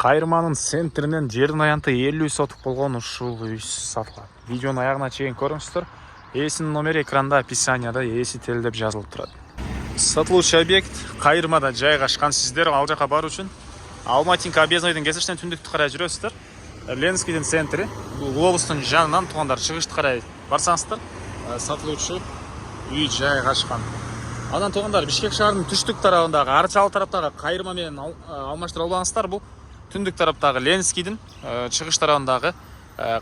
Кайырманын центринен жердин аянты 50 сотук болгон ушул үй сатылат. Видеонун аягына чейин көрүңүздөр. Ээсинин номери экранда описанияда ээси деп жазылып турат. Сатылуучу объект Кайырмада жайгашкан. Сиздер ал жака баруу үчүн Алматинка объездойдун кесиштен түндүктү карай жүрөсүздөр. Ленскийдин центри, бул глобустун жанынан туугандар чыгышты карай барсаңыздар, сатылуучу үй жайгашкан. Анан туугандар Бишкек шаарынын түштүк тарабындагы Арчалы тараптагы Кайырма менен алмаштыра албаңыздар. Бул түндүк тараптагы Ленскийдин чыгыш тарабындагы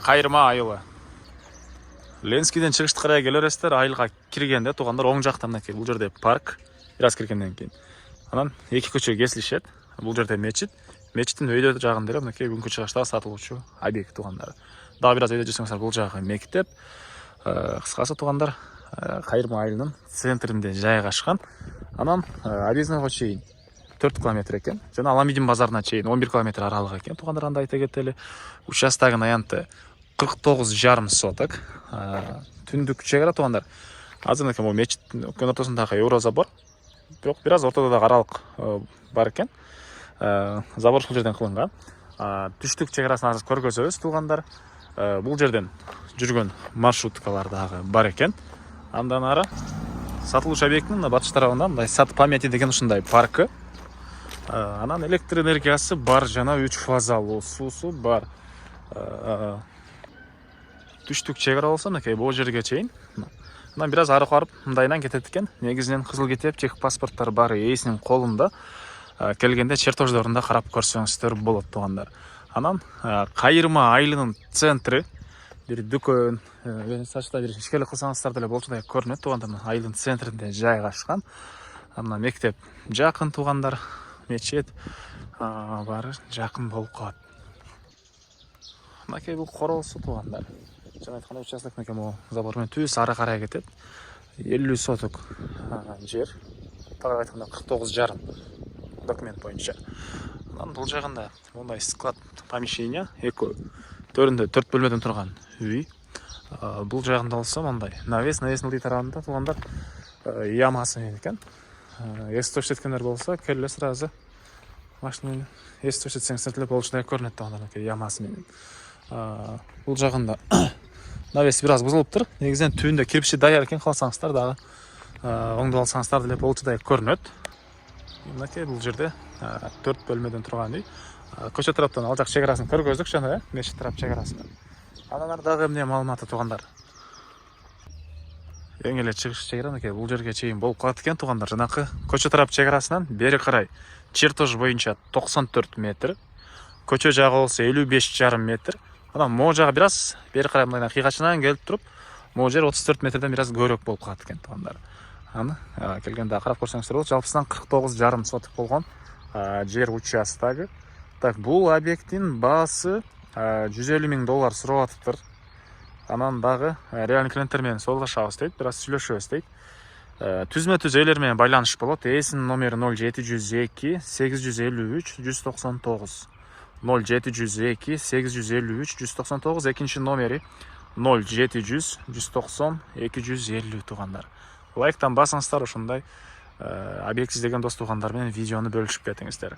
Кайырма айылы. Ленскийден чыгышты карай келе бересиздер, айылга киргенде туугандар оң жакта мынакей бул жерде парк, бир аз киргенден кийин. Анан эки көчө кесилишет. Бул жерде мечит. Мечиттин өйдө жагында эле мынакей бүгүнкү чыгышта сатылуучу объект туугандар. Дагы бир аз өйдө жүрсөңүздөр бул жагы мектеп. Кыскасы туугандар Кайырма айылынын центринде жайгашкан. Анан объездойго чейин 4 километр экен. Жана Аламидин базарына чейин 11 километр аралык экен. Туугандар анда айта кетели. Участогунун аянты 49,5 соток. Түндүк чек ара туугандар. Азыр мынакей бул мечиттин ортосундагы Еврозабор. Бирок бир аз ортодо дагы аралык бар экен. Забор ушул жерден кылынган. Түштүк чек арасын азыр көргөзөбүз туугандар. Бул жерден жүргөн маршруткалар дагы бар экен. Андан ары сатылуучу объекттин батыш тарабында мындай сат памяти деген ушундай паркы. Анан электр энергиясы бар жана 3 фазалуу суусу бар. Түштүк чек ара болсо мынакей бул жерге чейин. Анан бир аз ары барып мындайынан кетет экен. Негизинен кызыл китеп, чек паспорттор бары ээсинин колунда. Келгенде чертождорунда карап көрсөңүздөр болот туугандар. Анан Кайырма айылынын центри бир дүкөн, сачта бир ишкеле кылсаңыздар деле болчудай көрүнөт туугандар. Айылдын центринде жайгашкан. Мына мектеп жакын туугандар, мечит бары жакын болуп калат. Мынакей бул короосу туугандар. Жана айткандай участок мынакей могу забор менен түз ары карай кетет. 50 соток жер. Тагы айтканда 49,5 документ боюнча. Анан бул жагында мондай склад помещение, экөө төрүндө 4 бөлмөдөн турган үй. Бул жагында болсо мондай навестин ылдый тарабында туугандар ямасы менен экен. Эс тоштеткендер болсо келе сразу машинаны эс тоштетсеңиздер деле болчудай көрүнөт туугандар, ямасы менен. Бул жагында навес бир аз бузулуптур. Негизинен түбүндө кирпичи даяр экен, калсаңыздар дагы оңдоп алсаңыздар деле болчудай көрүнөт. Мынакей бул жерде 4 бөлмөдөн турган үй. Көчө тараптан ал жак чек арасын көргөздүк жана мечит тарап чек арасын. Анан ары дагы эмне маалыматы туугандар. Эң эле чыгыш чек ара мынакей бул жерге чейин болуп калат экен туугандар. Жанакы көчө тарап чек арасынан бери карай чертож боюнча 94 метр. Көчө жагы болсо 55,5 метр. Анан могу жагы бир аз бери карай мындай кыйгачынан келип туруп, могу жер 34 метрден бир аз көбүрөөк болуп калат экен туугандар. Аны келгенде карап көрсөңүздөр болот. Жалпысынан 49,5 соток болгон жер участогу. Так, бул объекттин баасы $150 000 сурап атыптыр. Анан дагы реальный клиенттер менен соолашабыз дейт, бир аз сүйлөшөбүз дейт. Түзмө-түз ээлер менен байланыш болот. Ээсинин номери 0702 853 199. 0702 853 199, экинчи номери 0700 190 250 туугандар. Лайктан басыңыздар, ошондой объект издеген дос туугандар менен видеону бөлүшүп кетиңиздер.